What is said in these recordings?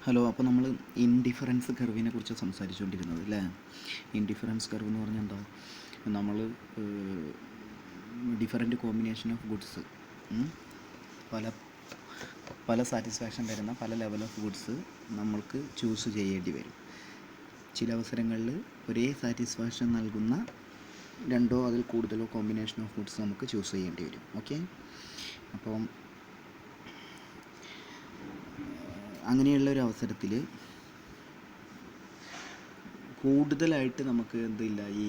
Hello. അപ്പോൾ നമ്മൾ indifference കർവിനെ കുറിച്ച് സംസാരിച്ചുകൊണ്ടിരുന്നത് അല്ലേ? ഇൻഡിഫറൻസ് കർവ് എന്ന് പറഞ്ഞാൽ എന്താ? നമ്മൾ ഡിഫറൻറ്റ് കോമ്പിനേഷൻ ഓഫ് ഗുഡ്സ്, പല പല സാറ്റിസ്ഫാക്ഷൻ തരുന്ന പല ലെവൽ ഓഫ് ഗുഡ്സ് നമ്മൾക്ക് ചൂസ് ചെയ്യേണ്ടി വരും. ചില അവസരങ്ങളിൽ ഒരേ സാറ്റിസ്ഫാക്ഷൻ നൽകുന്ന രണ്ടോ അതിൽ കൂടുതലോ കോമ്പിനേഷൻ ഓഫ് ഗുഡ്സ് നമുക്ക് ചൂസ് ചെയ്യേണ്ടി വരും. ഓക്കെ, അപ്പം അങ്ങനെയുള്ള ഒരു അവസരത്തിൽ കൂടുതലായിട്ട് നമുക്ക് എന്തില്ല, ഈ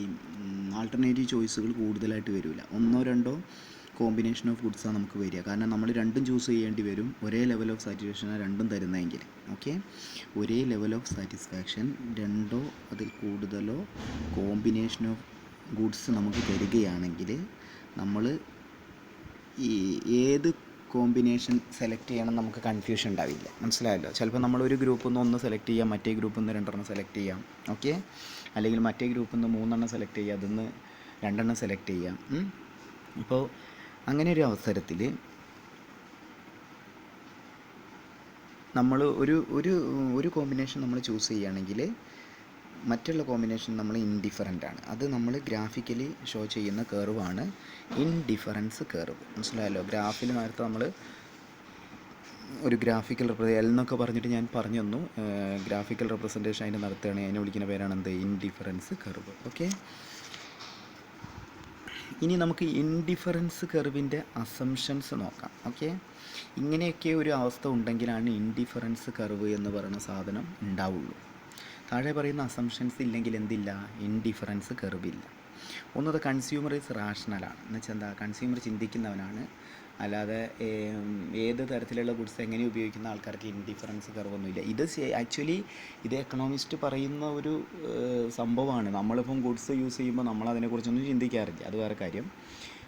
ആൾട്ടർനേറ്റീവ് ചോയ്സുകൾ കൂടുതലായിട്ട് വരില്ല. ഒന്നോ രണ്ടോ കോമ്പിനേഷൻ ഓഫ് ഗുഡ്സാണ് നമുക്ക് വരിക. കാരണം നമ്മൾ രണ്ടും ചൂസ് ചെയ്യേണ്ടി വരും, ഒരേ ലെവൽ ഓഫ് സാറ്റിസ്ഫാക്ഷനാണ് രണ്ടും തരുന്നതെങ്കിൽ. ഓക്കെ, ഒരേ ലെവൽ ഓഫ് സാറ്റിസ്ഫാക്ഷൻ രണ്ടോ അതിൽ കൂടുതലോ കോമ്പിനേഷൻ ഓഫ് ഗുഡ്സ് നമുക്ക് തരികയാണെങ്കിൽ നമ്മൾ ഈ ഏത് കോമ്പിനേഷൻ സെലക്ട് ചെയ്യണം നമുക്ക് കൺഫ്യൂഷൻ ഉണ്ടാവില്ല. മനസ്സിലായല്ലോ? ചിലപ്പോൾ നമ്മളൊരു ഗ്രൂപ്പിൽ നിന്ന് ഒന്ന് സെലക്ട് ചെയ്യാം, മറ്റേ ഗ്രൂപ്പിൽ നിന്ന് രണ്ടെണ്ണം സെലക്ട് ചെയ്യാം. ഓക്കെ, അല്ലെങ്കിൽ മറ്റേ ഗ്രൂപ്പിൽ നിന്ന് മൂന്നെണ്ണം സെലക്ട് ചെയ്യാം, അതിൽ നിന്ന് രണ്ടെണ്ണം സെലക്ട് ചെയ്യാം. അപ്പോൾ അങ്ങനെ ഒരു അവസരത്തിൽ നമ്മൾ ഒരു കോമ്പിനേഷൻ നമ്മൾ ചൂസ് ചെയ്യുകയാണെങ്കിൽ മറ്റുള്ള കോമ്പിനേഷൻ നമ്മൾ ഇൻഡിഫറൻ്റ് ആണ്. അത് നമ്മൾ ഗ്രാഫിക്കലി ഷോ ചെയ്യുന്ന കർവാണ് ഇൻഡിഫറൻസ് കർവ്. മനസ്സിലായല്ലോ? ഗ്രാഫിൽ നേരത്തെ നമ്മൾ ഒരു ഗ്രാഫിക്കൽ എൽ എന്നൊക്കെ പറഞ്ഞിട്ട് ഞാൻ പറഞ്ഞു തന്നു. ഗ്രാഫിക്കൽ റെപ്രസെൻറ്റേഷൻ അതിന് നടത്തുകയാണെങ്കിൽ അതിനെ വിളിക്കുന്ന പേരാണ് എന്ത്? Indifference curve. ഓക്കെ, ഇനി നമുക്ക് ഇൻഡിഫറൻസ് കർവിൻ്റെ അസംഷൻസ് നോക്കാം. ഓക്കെ, ഇങ്ങനെയൊക്കെ ഒരു അവസ്ഥ ഉണ്ടെങ്കിലാണ് ഇൻഡിഫറൻസ് കർവ് എന്ന് പറയുന്ന സാധനം ഉണ്ടാവുള്ളൂ. താഴെ പറയുന്ന അസംഷൻസ് ഇല്ലെങ്കിൽ എന്തില്ല? ഇൻഡിഫറൻസ് കർവില്ല. ഒന്നത് കൺസ്യൂമർ ഈസ് റാഷണലാണ്. എന്നുവെച്ചാൽ എന്താ? കൺസ്യൂമർ ചിന്തിക്കുന്നവനാണ്, അല്ലാതെ ഏത് തരത്തിലുള്ള ഗുഡ്സ് എങ്ങനെ ഉപയോഗിക്കുന്ന ആൾക്കാർക്ക് ഇൻഡിഫറൻസ് കർവൊന്നുമില്ല. ഇത് ആക്ച്വലി ഇത് എക്കണോമിസ്റ്റ് പറയുന്ന ഒരു സംഭവമാണ്. നമ്മളിപ്പം ഗുഡ്സ് യൂസ് ചെയ്യുമ്പോൾ നമ്മളതിനെക്കുറിച്ചൊന്നും ചിന്തിക്കാറില്ല, അത് വേറെ കാര്യം.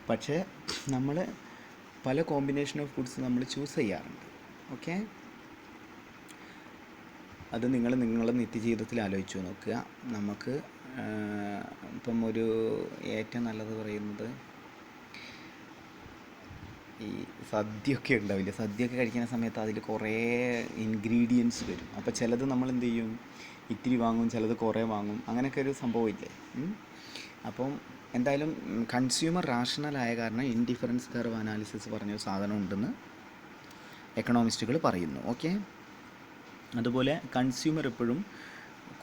പക്ഷേ നമ്മൾ പല കോമ്പിനേഷൻ ഓഫ് ഗുഡ്സ് നമ്മൾ ചൂസ് ചെയ്യാറുണ്ട്. ഓക്കെ, അത് നിങ്ങളുടെ നിത്യജീവിതത്തിൽ ആലോചിച്ച് നോക്കുക. നമുക്ക് ഇപ്പം ഒരു ഏറ്റവും നല്ലത് പറയുന്നത് ഈ സദ്യയൊക്കെ ഉണ്ടാവില്ലേ? സദ്യയൊക്കെ കഴിക്കുന്ന സമയത്ത് അതിൽ കുറേ ഇൻഗ്രീഡിയൻസ് വരും. അപ്പോൾ ചിലത് നമ്മൾ എന്ത് ചെയ്യും? ഇത്തിരി വാങ്ങും, ചിലത് കുറേ വാങ്ങും. അങ്ങനെയൊക്കെ ഒരു സംഭവമില്ലേ? അപ്പം എന്തായാലും കൺസ്യൂമർ റാഷണലായ കാരണം ഇൻഡിഫറൻസ് കർവ് അനാലിസിസ് പറഞ്ഞൊരു സാധനം ഉണ്ടെന്ന് എക്കണോമിസ്റ്റുകൾ പറയുന്നു. ഓക്കെ, അതുപോലെ കൺസ്യൂമർ എപ്പോഴും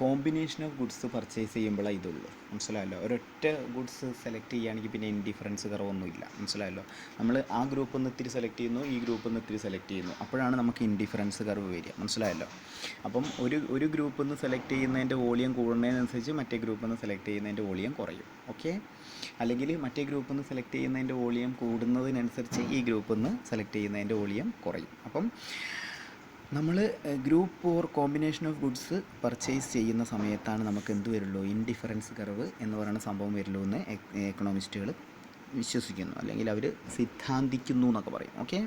കോമ്പിനേഷൻ ഓഫ് ഗുഡ്സ് പർച്ചേസ് ചെയ്യുമ്പോഴാണ് ഇതുള്ളൂ. മനസ്സിലായല്ലോ? ഒരൊറ്റ ഗുഡ്സ് സെലക്ട് ചെയ്യുകയാണെങ്കിൽ പിന്നെ ഇൻഡിഫറൻസ് കർവൊന്നുമില്ല. മനസ്സിലായല്ലോ? നമ്മൾ ആ ഗ്രൂപ്പിൽ നിന്ന് ഇത്തിരി സെലക്ട് ചെയ്യുന്നു, ഈ ഗ്രൂപ്പിൽ നിന്ന് ഇത്തിരി സെലക്ട് ചെയ്യുന്നു, അപ്പോഴാണ് നമുക്ക് ഇൻഡിഫറൻസ് കർവ് വരിക. മനസ്സിലായല്ലോ? അപ്പം ഒരു ഗ്രൂപ്പിൽ നിന്ന് സെലക്ട് ചെയ്യുന്നതിൻ്റെ വോളിയം കൂടുന്നതിനനുസരിച്ച് മറ്റേ ഗ്രൂപ്പിൽ നിന്ന് സെലക്ട് ചെയ്യുന്നതിൻ്റെ വോളിയം കുറയും. ഓക്കെ, അല്ലെങ്കിൽ മറ്റേ ഗ്രൂപ്പിൽ നിന്ന് സെലക്ട് ചെയ്യുന്നതിൻ്റെ വോളിയം കൂടുന്നതിനനുസരിച്ച് ഈ ഗ്രൂപ്പിൽ നിന്ന് സെലക്ട് ചെയ്യുന്നതിൻ്റെ വോളിയം കുറയും. അപ്പം നമ്മൾ group or combination of goods purchase ചെയ്യുന്ന സമയത്താണ് നമുക്ക് എന്ത് വരുള്ളൂ? ഇൻഡിഫറൻസ് കർവ് എന്ന് പറയുന്ന സംഭവം വരുള്ളൂ എന്ന് എക്കണോമിസ്റ്റുകൾ വിശ്വസിക്കുന്നു, അല്ലെങ്കിൽ അവർ സിദ്ധാന്തിക്കുന്നു എന്നൊക്കെ പറയും. ഓക്കെ,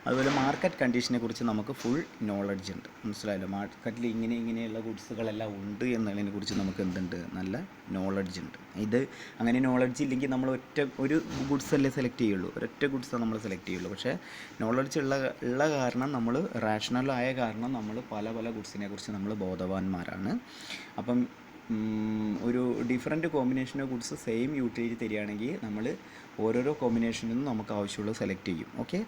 അതുപോലെ മാർക്കറ്റ് കണ്ടീഷനെ കുറിച്ച് നമുക്ക് ഫുൾ നോളജ് ഉണ്ട്. മനസ്സിലായല്ലോ? മാർക്കറ്റിൽ ഇങ്ങനെയുള്ള ഗുഡ്സുകളെല്ലാം ഉണ്ട് എന്നതിനെ കുറിച്ച് നമുക്ക് എന്തുണ്ട്? നല്ല നോളജ് ഉണ്ട്. ഇത് അങ്ങനെ നോളജ് ഇല്ലെങ്കിൽ നമ്മൾ ഒരു ഗുഡ്സ് അല്ലേ സെലക്ട് ചെയ്യുള്ളൂ, ഒരൊറ്റ ഗുഡ്സാണ് നമ്മൾ സെലക്ട് ചെയ്യുള്ളൂ. പക്ഷേ നോളജ് ഉള്ള കാരണം, നമ്മൾ റാഷണലായ കാരണം നമ്മൾ പല ഗുഡ്സിനെ കുറിച്ച് നമ്മൾ ബോധവാന്മാരാണ്. അപ്പം ഒരു different combination of goods same utility തരികയാണെങ്കിൽ നമ്മൾ ഓരോരോ കോമ്പിനേഷനിൽ നിന്നും നമുക്ക് ആവശ്യമുള്ളത് സെലക്ട് ചെയ്യും. ഓക്കെ,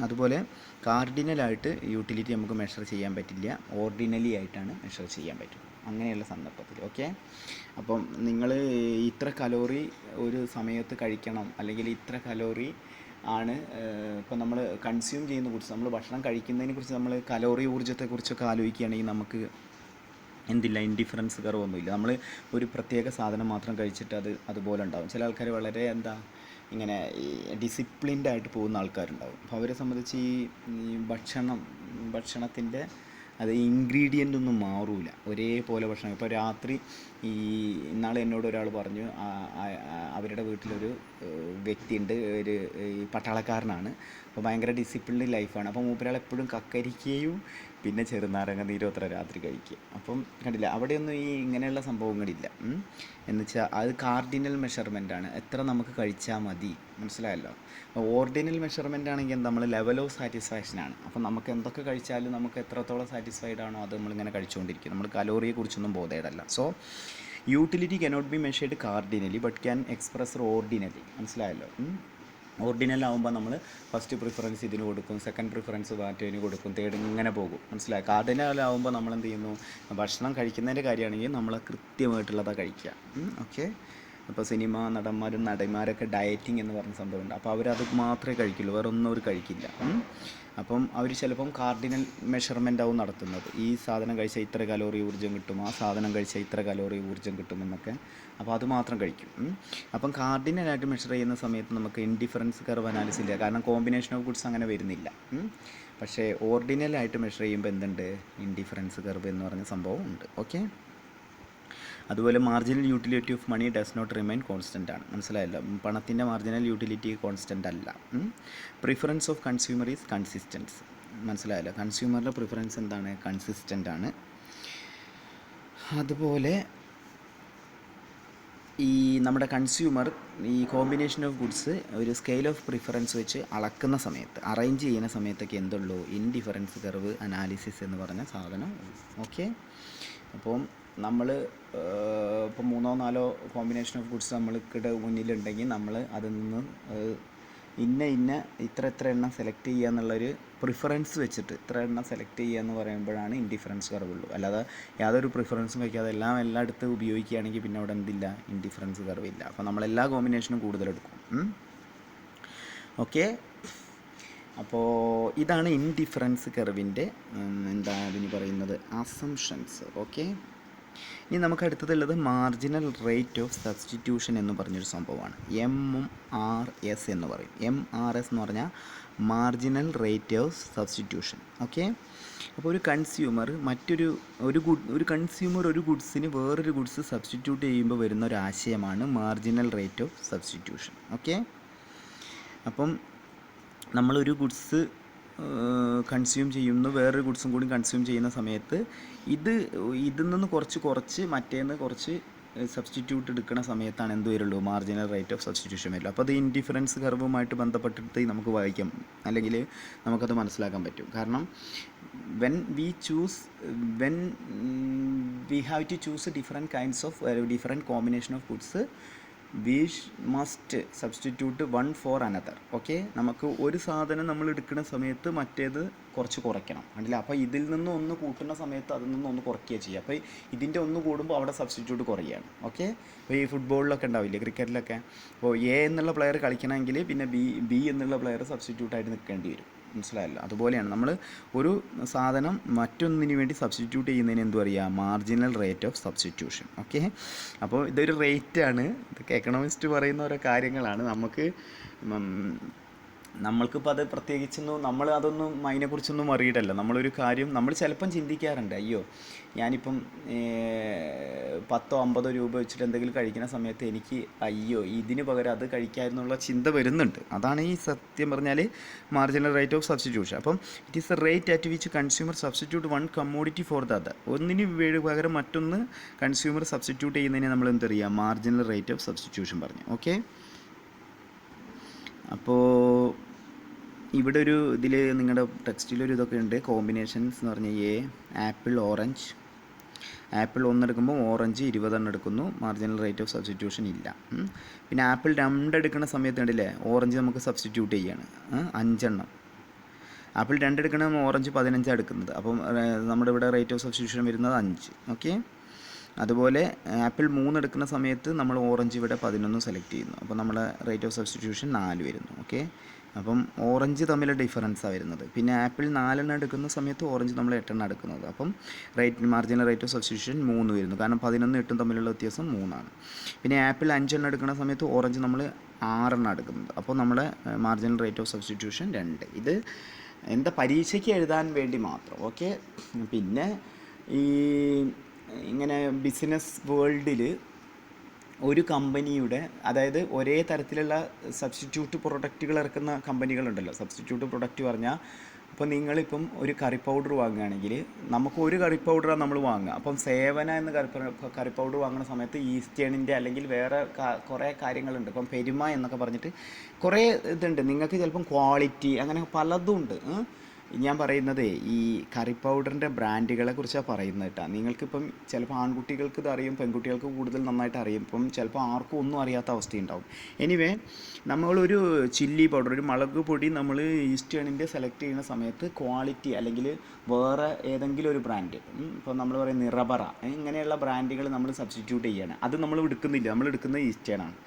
അതുപോലെ കാർഡിനലായിട്ട് യൂട്ടിലിറ്റി നമുക്ക് മെഷർ ചെയ്യാൻ പറ്റില്ല, ഓർഡിനലി ആയിട്ടാണ് മെഷർ ചെയ്യാൻ പറ്റും അങ്ങനെയുള്ള സന്ദർഭത്തിൽ. ഓക്കെ, അപ്പം നിങ്ങൾ ഇത്ര കലോറി ഒരു സമയത്ത് കഴിക്കണം, അല്ലെങ്കിൽ ഇത്ര കലോറി ആണ് ഇപ്പം നമ്മൾ കൺസ്യൂം ചെയ്യുന്ന ഗുഡ്സ്, നമ്മൾ ഭക്ഷണം കഴിക്കുന്നതിനെ കുറിച്ച് നമ്മൾ കലോറി ഊർജ്ജത്തെക്കുറിച്ചൊക്കെ ആലോചിക്കുകയാണെങ്കിൽ നമുക്ക് എന്തില്ല? ഇൻഡിഫറൻസ് കർവൊന്നുമില്ല. നമ്മൾ ഒരു പ്രത്യേക സാധനം മാത്രം കഴിച്ചിട്ട് അതുപോലെ ഉണ്ടാകും. ചില ആൾക്കാർ വളരെ ഇങ്ങനെ ഡിസിപ്ലിൻഡ് ആയിട്ട് പോകുന്ന ആൾക്കാരുണ്ടാവും. അപ്പോൾ അവരെ സംബന്ധിച്ച് ഈ ഭക്ഷണത്തിൻ്റെ അത് ഇൻഗ്രീഡിയൻ്റ് ഒന്നും മാറൂല, ഒരേപോലെ ഭക്ഷണം. ഇപ്പോൾ രാത്രി ഇന്നാൾ എന്നോട് ഒരാൾ പറഞ്ഞു അവരുടെ വീട്ടിലൊരു വ്യക്തിയുണ്ട്, ഒരു ഈ പട്ടാളക്കാരനാണ്. അപ്പോൾ ഭയങ്കര ഡിസിപ്ലിൻഡ് ലൈഫാണ്. അപ്പോൾ മൂപ്പരാൾ എപ്പോഴും കക്കരിക്കയും പിന്നെ ചെറുനാരങ്ങ നീരും അത്ര രാത്രി കഴിക്കുക. അപ്പം കണ്ടില്ല, അവിടെയൊന്നും ഈ ഇങ്ങനെയുള്ള സംഭവങ്ങളില്ല. എന്നുവെച്ചാൽ അത് കാർഡിനൽ മെഷർമെൻ്റാണ്, എത്ര നമുക്ക് കഴിച്ചാൽ മതി, മനസ്സിലായല്ലോ. ഓർഡിനൽ മെഷർമെൻ്റ് ആണെങ്കിൽ നമ്മൾ ലെവൽ ഓഫ് സാറ്റിസ്ഫാക്ഷനാണ്. അപ്പം നമുക്ക് എന്തൊക്കെ കഴിച്ചാലും നമുക്ക് എത്രത്തോളം സാറ്റിസ്ഫൈഡ് ആണോ അത് നമ്മളിങ്ങനെ കഴിച്ചുകൊണ്ടിരിക്കും. നമ്മൾ കലോറിയെക്കുറിച്ചൊന്നും ബോധേഡല്ല. So utility cannot be measured cardinally but can express ordinally, മനസ്സിലായല്ലോ. ഓർഡിനൽ ആകുമ്പോൾ നമ്മൾ ഫസ്റ്റ് പ്രിഫറൻസ് ഇതിന് കൊടുക്കും, സെക്കൻഡ് പ്രിഫറൻസ് മറ്റേതിന് കൊടുക്കും, തേർഡ് ഇങ്ങനെ പോകും, മനസ്സിലായി. കാർഡിനൽ ആകുമ്പോൾ നമ്മൾ എന്ത് ചെയ്യുന്നു, ഭക്ഷണം കഴിക്കുന്നതിൻ്റെ കാര്യമാണെങ്കിൽ നമ്മൾ കൃത്യമായിട്ടുള്ളതാണ് കഴിക്കുക. ഓക്കെ. അപ്പോൾ സിനിമ നടന്മാരും നടിമാരൊക്കെ ഡയറ്റിംഗ് എന്ന് പറഞ്ഞ സംഭവമുണ്ട്. അപ്പോൾ അവരത് മാത്രമേ കഴിക്കുള്ളൂ, വേറെ ഒന്നും അവർ കഴിക്കില്ല. അപ്പം അവർ ചിലപ്പം കാർഡിനൽ മെഷർമെൻ്റ് ആവും നടത്തുന്നത്. ഈ സാധനം കഴിച്ചാൽ ഇത്ര കലോറി ഊർജ്ജം കിട്ടും, ആ സാധനം കഴിച്ചാൽ ഇത്ര കലോറി ഊർജ്ജം കിട്ടുമെന്നൊക്കെ. അപ്പോൾ അത് മാത്രം കഴിക്കും. അപ്പം കാർഡിനലായിട്ട് മെഷർ ചെയ്യുന്ന സമയത്ത് നമുക്ക് ഇൻഡിഫറൻസ് കർവ് അനാലിസിസ് ഇല്ല, കാരണം കോമ്പിനേഷൻ ഓഫ് ഗുഡ്സ് അങ്ങനെ വരുന്നില്ല. പക്ഷേ ഓർഡിനലായിട്ട് മെഷർ ചെയ്യുമ്പോൾ എന്തുണ്ട്, ഇൻഡിഫറൻസ് കർവ് എന്ന് പറഞ്ഞ സംഭവം ഉണ്ട്. ഓക്കെ. അതുപോലെ marginal utility of money does not remain constant ആണ്, മനസ്സിലായല്ലോ. പണത്തിൻ്റെ മാർജിനൽ യൂട്ടിലിറ്റി കോൺസ്റ്റൻ്റ് അല്ല. Preference of consumer is consistence, മനസ്സിലായല്ലോ. കൺസ്യൂമറിൻ്റെ പ്രിഫറൻസ് എന്താണ്, കൺസിസ്റ്റൻ്റ് ആണ്. അതുപോലെ ഈ നമ്മുടെ കൺസ്യൂമർ ഈ കോമ്പിനേഷൻ ഓഫ് ഗുഡ്സ് ഒരു സ്കെയിൽ ഓഫ് പ്രിഫറൻസ് വെച്ച് അളക്കുന്ന സമയത്ത്, അറേഞ്ച് ചെയ്യുന്ന സമയത്തൊക്കെ എന്തുള്ളൂ, ഇൻഡിഫറൻസ് കർവ് അനാലിസിസ് എന്ന് പറഞ്ഞ സാധനം. ഓക്കെ. അപ്പം നമ്മൾ ഇപ്പോൾ 3-4 കോമ്പിനേഷൻ ഓഫ് ഗുഡ്സ് നമ്മൾക്കിടെ മുന്നിലുണ്ടെങ്കിൽ നമ്മൾ അതിൽ നിന്ന് ഇന്ന ഇത്ര എണ്ണം സെലക്ട് ചെയ്യുക എന്നുള്ളൊരു പ്രിഫറൻസ് വെച്ചിട്ട് ഇത്ര എണ്ണം സെലക്ട് ചെയ്യുക എന്ന് പറയുമ്പോഴാണ് ഇൻഡിഫറൻസ് കർവുള്ളൂ. അല്ലാതെ യാതൊരു പ്രിഫറൻസും വയ്ക്കാതെ എല്ലായിടത്തും ഉപയോഗിക്കുകയാണെങ്കിൽ പിന്നെ അവിടെ എന്തില്ല, ഇൻഡിഫറൻസ് കർവില്ല. അപ്പോൾ നമ്മളെല്ലാ കോമ്പിനേഷനും കൂടുതലെടുക്കും. ഓക്കെ. അപ്പോൾ ഇതാണ് ഇൻഡിഫറൻസ് കർവിൻ്റെ എന്താ അതിന് പറയുന്നത്, അസംഷൻസ്. ഓക്കെ. ഇനി നമുക്ക് അടുത്തതുള്ളത് മാർജിനൽ റേറ്റ് ഓഫ് സബ്സ്റ്റിറ്റ്യൂഷൻ എന്ന് പറഞ്ഞൊരു സംഭവമാണ്. MRS എന്ന് പറയും. MRS എന്ന് പറഞ്ഞാൽ marginal rate of substitution. Okay. അപ്പോൾ ഒരു കൺസ്യൂമർ ഒരു ഗുഡ്സിന് വേറൊരു ഗുഡ്സ് സബ്സ്റ്റിറ്റ്യൂട്ട് ചെയ്യുമ്പോൾ വരുന്ന ഒരു ആശയമാണ് marginal rate of substitution. Okay. അപ്പം നമ്മളൊരു ഗുഡ്സ് കൺസ്യൂം ചെയ്യുന്നു, വേറൊരു ഗുഡ്സും കൂടി കൺസ്യൂം ചെയ്യുന്ന സമയത്ത് ഇതിൽ നിന്ന് കുറച്ച് മറ്റേന്ന് കുറച്ച് സബ്സ്റ്റിറ്റ്യൂട്ട് എടുക്കുന്ന സമയത്താണ് എന്ത് വരുള്ളൂ, മാർജിനൽ റേറ്റ് ഓഫ് സബ്സ്റ്റിറ്റ്യൂഷൻ വരില്ല. അപ്പോൾ അത് ഇൻഡിഫറൻസ് കർവുമായിട്ട് ബന്ധപ്പെട്ടിട്ട് നമുക്ക് വായിക്കാം, അല്ലെങ്കിൽ നമുക്കത് മനസ്സിലാക്കാൻ പറ്റും. കാരണം when we have to choose different kinds of different combination of goods, we must substitute one for another. Okay. നമുക്ക് ഒരു സാധനം നമ്മൾ എടുക്കുന്ന സമയത്ത് മറ്റേത് കുറച്ച് കുറയ്ക്കണം, കണ്ടില്ല. അപ്പോൾ ഇതിൽ നിന്ന് ഒന്ന് കൂട്ടുന്ന സമയത്ത് അതിൽ നിന്ന് ഒന്ന് കുറയ്ക്കുക ചെയ്യുക. അപ്പോൾ ഇതിൻ്റെ ഒന്ന് കൂടുമ്പോൾ അവിടെ സബ്സ്റ്റിറ്റ്യൂട്ട് കുറയുകയാണ്. ഓക്കെ. അപ്പോൾ ഈ ഫുട്ബോളിലൊക്കെ ഉണ്ടാവില്ലേ, ക്രിക്കറ്റിലൊക്കെ, അപ്പോൾ എ എന്നുള്ള പ്ലെയർ കളിക്കണമെങ്കിൽ പിന്നെ ബി എന്നുള്ള പ്ലെയർ സബ്സ്റ്റിറ്റ്യൂട്ടായിട്ട് നിൽക്കേണ്ടി വരും, മനസ്സിലായല്ലോ. അതുപോലെയാണ് നമ്മൾ ഒരു സാധനം മറ്റൊന്നിന് വേണ്ടി സബ്സ്റ്റിറ്റ്യൂട്ട് ചെയ്യുന്നതിന് എന്തു പറയുക, marginal rate of substitution. Okay. അപ്പോൾ ഇതൊരു റേറ്റാണ്, ഇതൊക്കെ എക്കണോമിസ്റ്റ് പറയുന്ന ഓരോ കാര്യങ്ങളാണ്. നമ്മൾക്കിപ്പോൾ അത് പ്രത്യേകിച്ചൊന്നും അതൊന്നും അതിനെക്കുറിച്ചൊന്നും അറിയിട്ടല്ല. നമ്മളൊരു കാര്യം നമ്മൾ ചിലപ്പം ചിന്തിക്കാറുണ്ട്, അയ്യോ ഞാനിപ്പം 10-50 രൂപ വെച്ചിട്ട് എന്തെങ്കിലും കഴിക്കുന്ന സമയത്ത് എനിക്ക് ഇതിന് പകരം അത് കഴിക്കാമെന്നുള്ള ചിന്ത വരുന്നുണ്ട്. അതാണ് ഈ സത്യം പറഞ്ഞാൽ മാർജിനൽ റേറ്റ് ഓഫ് സബ്സ്റ്റിറ്റ്യൂഷൻ. അപ്പം it is A rate at which consumer substitute one commodity for the other. ഒന്നിന് പകരം മറ്റൊന്ന് കൺസ്യൂമർ സബ്സ്റ്റിറ്റ്യൂട്ട് ചെയ്യുന്നതിന് നമ്മൾ എന്ത് പറയുക, മാർജിനൽ റേറ്റ് ഓഫ് സബ്സ്റ്റിറ്റ്യൂഷൻ പറഞ്ഞു. ഓക്കെ. അപ്പോൾ ഇവിടെ ഒരു ഇതിൽ നിങ്ങളുടെ ടെക്സ്റ്റിലൊരു ഇതൊക്കെ ഉണ്ട്, കോമ്പിനേഷൻസ് എന്ന് പറഞ്ഞാൽ ആപ്പിൾ ഓറഞ്ച്. ആപ്പിൾ 1 എടുക്കുമ്പോൾ ഓറഞ്ച് 20 എണ്ണം എടുക്കുന്നു, മാർജിനൽ റേറ്റ് ഓഫ് സബ്സ്റ്റിറ്റ്യൂഷൻ ഇല്ല. പിന്നെ ആപ്പിൾ 2 എടുക്കുന്ന സമയത്ത് ഉണ്ടല്ലേ, ഓറഞ്ച് നമുക്ക് സബ്സ്റ്റിറ്റ്യൂട്ട് ചെയ്യാണ് 5 എണ്ണം. ആപ്പിൾ 2 എടുക്കണം, ഓറഞ്ച് 15 എടുക്കുന്നത്. അപ്പം നമ്മുടെ ഇവിടെ റേറ്റ് ഓഫ് സബ്സ്റ്റിറ്റ്യൂഷൻ വരുന്നത് 5. ഓക്കെ. അതുപോലെ ആപ്പിൾ 3 എടുക്കുന്ന സമയത്ത് നമ്മൾ ഓറഞ്ച് ഇവിടെ 11 സെലക്ട് ചെയ്യുന്നു. അപ്പോൾ നമ്മളെ റേറ്റ് ഓഫ് സബ്സ്റ്റിറ്റ്യൂഷൻ 4 വരുന്നു. ഓക്കെ. അപ്പം ഓറഞ്ച് തമ്മിലുള്ള ഡിഫറൻസാണ് വരുന്നത്. പിന്നെ ആപ്പിൾ 4 എണ്ണം എടുക്കുന്ന സമയത്ത് ഓറഞ്ച് നമ്മൾ 8 എണ്ണം എടുക്കുന്നത്. അപ്പം മാർജിനൽ റേറ്റ് ഓഫ് സബ്സ്റ്റിറ്റ്യൂഷൻ 3 വരുന്നു, കാരണം 11 8 തമ്മിലുള്ള വ്യത്യാസം 3 ആണ്. പിന്നെ ആപ്പിൾ 5 എണ്ണം എടുക്കുന്ന സമയത്ത് ഓറഞ്ച് നമ്മൾ 6 എണ്ണം എടുക്കുന്നത്. അപ്പോൾ നമ്മുടെ മാർജിനൽ റേറ്റ് ഓഫ് സബ്സ്റ്റിറ്റ്യൂഷൻ 2. ഇത് എന്താ പരീക്ഷയ്ക്ക് എഴുതാൻ വേണ്ടി മാത്രം. ഓക്കെ. പിന്നെ ഈ ഇങ്ങനെ ബിസിനസ് വേൾഡിൽ ഒരു കമ്പനിയുടെ, അതായത് ഒരേ തരത്തിലുള്ള സബ്സ്റ്റിറ്റ്യൂട്ട് പ്രൊഡക്റ്റുകൾ ഇറക്കുന്ന കമ്പനികളുണ്ടല്ലോ. സബ്സ്റ്റിറ്റ്യൂട്ട് പ്രൊഡക്റ്റ് പറഞ്ഞാൽ, ഇപ്പോൾ നിങ്ങളിപ്പം ഒരു കറി പൗഡർ വാങ്ങുകയാണെങ്കിൽ നമുക്ക് ഒരു കറി പൗഡറാണ് നമ്മൾ വാങ്ങുക. അപ്പം സേവന എന്ന് കറി പൗഡർ വാങ്ങുന്ന സമയത്ത് ഈസ്റ്റേണിൻ്റെ അല്ലെങ്കിൽ വേറെ കുറേ കാര്യങ്ങളുണ്ട്. ഇപ്പം പെരുമ എന്നൊക്കെ പറഞ്ഞിട്ട് കുറേ ഇതുണ്ട്. നിങ്ങൾക്ക് ചിലപ്പം ക്വാളിറ്റി അങ്ങനെ പലതും ഉണ്ട്. ഞാൻ പറയുന്നത് ഈ കറി പൗഡറിൻ്റെ ബ്രാൻഡുകളെ കുറിച്ചാണ് പറയുന്നത് കേട്ടോ. നിങ്ങൾക്കിപ്പം ചിലപ്പോൾ ആൺകുട്ടികൾക്ക് ഇത് അറിയും, പെൺകുട്ടികൾക്ക് കൂടുതൽ നന്നായിട്ട് അറിയും. ഇപ്പം ചിലപ്പോൾ ആർക്കും ഒന്നും അറിയാത്ത അവസ്ഥയുണ്ടാവും. എനിവേ, നമ്മളൊരു ചില്ലി പൗഡർ, ഒരു മുളക് പൊടി നമ്മൾ ഈസ്റ്റേണിൻ്റെ സെലക്ട് ചെയ്യുന്ന സമയത്ത് ക്വാളിറ്റി അല്ലെങ്കിൽ വേറെ ഏതെങ്കിലും ഒരു ബ്രാൻഡ്, ഇപ്പോൾ നമ്മൾ പറയും നിറബറ, ഇങ്ങനെയുള്ള ബ്രാൻഡുകൾ നമ്മൾ സബ്സ്റ്റിറ്റ്യൂട്ട് ചെയ്യണം. അത് നമ്മൾ എടുക്കുന്നില്ല, നമ്മൾ എടുക്കുന്നത് ഈസ്റ്റേണാണ്.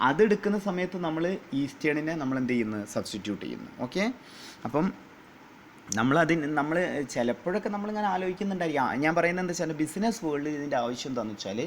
അതെടുക്കുന്ന സമയത്ത് നമ്മൾ ഈസ്റ്റേണിനെ നമ്മൾ എന്ത് ചെയ്യുന്നു? സബ്സ്റ്റിറ്റ്യൂട്ട് ചെയ്യുന്നു. ഓക്കെ. അപ്പം നമ്മൾ ചിലപ്പോഴൊക്കെ നമ്മളിങ്ങനെ ആലോചിക്കുന്നുണ്ടായിരിക്കും. ഞാൻ പറയുന്നത് എന്താ വെച്ചാൽ, ബിസിനസ് വേൾഡിൽ ഇതിൻ്റെ ആവശ്യം എന്താണെന്ന് വെച്ചാൽ,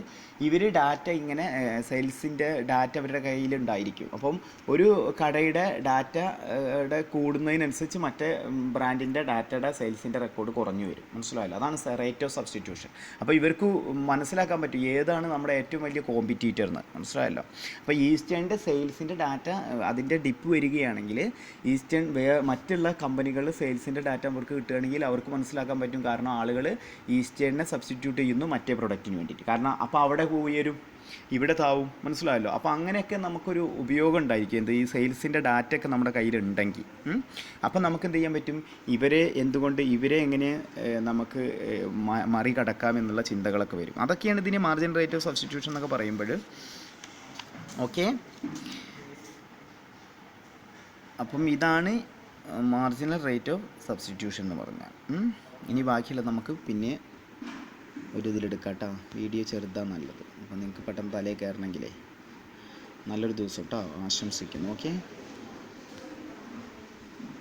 ഇവർ ഡാറ്റ ഇങ്ങനെ സെയിൽസിൻ്റെ ഡാറ്റ അവരുടെ കയ്യിലുണ്ടായിരിക്കും. അപ്പം ഒരു കടയുടെ ഡാറ്റയുടെ കൂടുന്നതിനനുസരിച്ച് മറ്റേ ബ്രാൻഡിൻ്റെ ഡാറ്റയുടെ സെയിൽസിൻ്റെ റെക്കോർഡ് കുറഞ്ഞു വരും. മനസ്സിലായല്ലോ? അതാണ് റേറ്റ് ഓഫ് സബ്സ്റ്റിറ്റ്യൂഷൻ. അപ്പോൾ ഇവർക്ക് മനസ്സിലാക്കാൻ പറ്റും ഏതാണ് നമ്മുടെ ഏറ്റവും വലിയ കോമ്പറ്റീറ്റർ എന്ന്. മനസ്സിലായല്ലോ? അപ്പോൾ ഈസ്റ്റേണിൻ്റെ സെയിൽസിൻ്റെ ഡാറ്റ അതിൻ്റെ ഡിപ്പ് വരികയാണെങ്കിൽ ഈസ്റ്റേൺ മറ്റുള്ള കമ്പനികൾ സെയിൽസിൻ്റെ ഡാറ്റ അവർക്ക് കിട്ടുകയാണെങ്കിൽ അവർക്ക് മനസ്സിലാക്കാൻ പറ്റും. കാരണം ആളുകൾ ഈസ്റ്റേണിനെ സബ്സ്റ്റിറ്റ്യൂട്ട് ചെയ്യുന്നു മറ്റേ പ്രൊഡക്റ്റിന് വേണ്ടിയിട്ട്. കാരണം അപ്പോൾ അവിടെ ഉയരും, ഇവിടെ താവും. മനസ്സിലായല്ലോ? അപ്പോൾ അങ്ങനെയൊക്കെ നമുക്കൊരു ഉപയോഗം ഉണ്ടായിരിക്കും. എന്ത്, ഈ സെയിൽസിൻ്റെ ഡാറ്റയൊക്കെ നമ്മുടെ കയ്യിലുണ്ടെങ്കിൽ. അപ്പോൾ നമുക്ക് എന്ത് ചെയ്യാൻ പറ്റും? ഇവരെ എങ്ങനെ നമുക്ക് മറികടക്കാം എന്നുള്ള ചിന്തകളൊക്കെ വരും. അതൊക്കെയാണ് ഇതിന് മാർജിൻ റേറ്റ് ഓഫ് സബ്സ്റ്റിറ്റ്യൂഷൻ എന്നൊക്കെ പറയുമ്പോൾ. ഓക്കെ. അപ്പം ഇതാണ് മാർജിനൽ റേറ്റ് ഓഫ് സബ്സ്റ്റിറ്റ്യൂഷൻ എന്ന് പറഞ്ഞാൽ. ഇനി ബാക്കിയുള്ളത് നമുക്ക് പിന്നെ ഒരു ഇതിലെടുക്കാം കേട്ടോ. വീഡിയോ ചെറുതാണ് നല്ലത്. അപ്പോൾ നിങ്ങൾക്ക് പെട്ടെന്ന് തലയിൽ കയറണമെങ്കിലേ നല്ലൊരു ദിവസം കേട്ടോ ആശംസിക്കുന്നു. ഓക്കെ.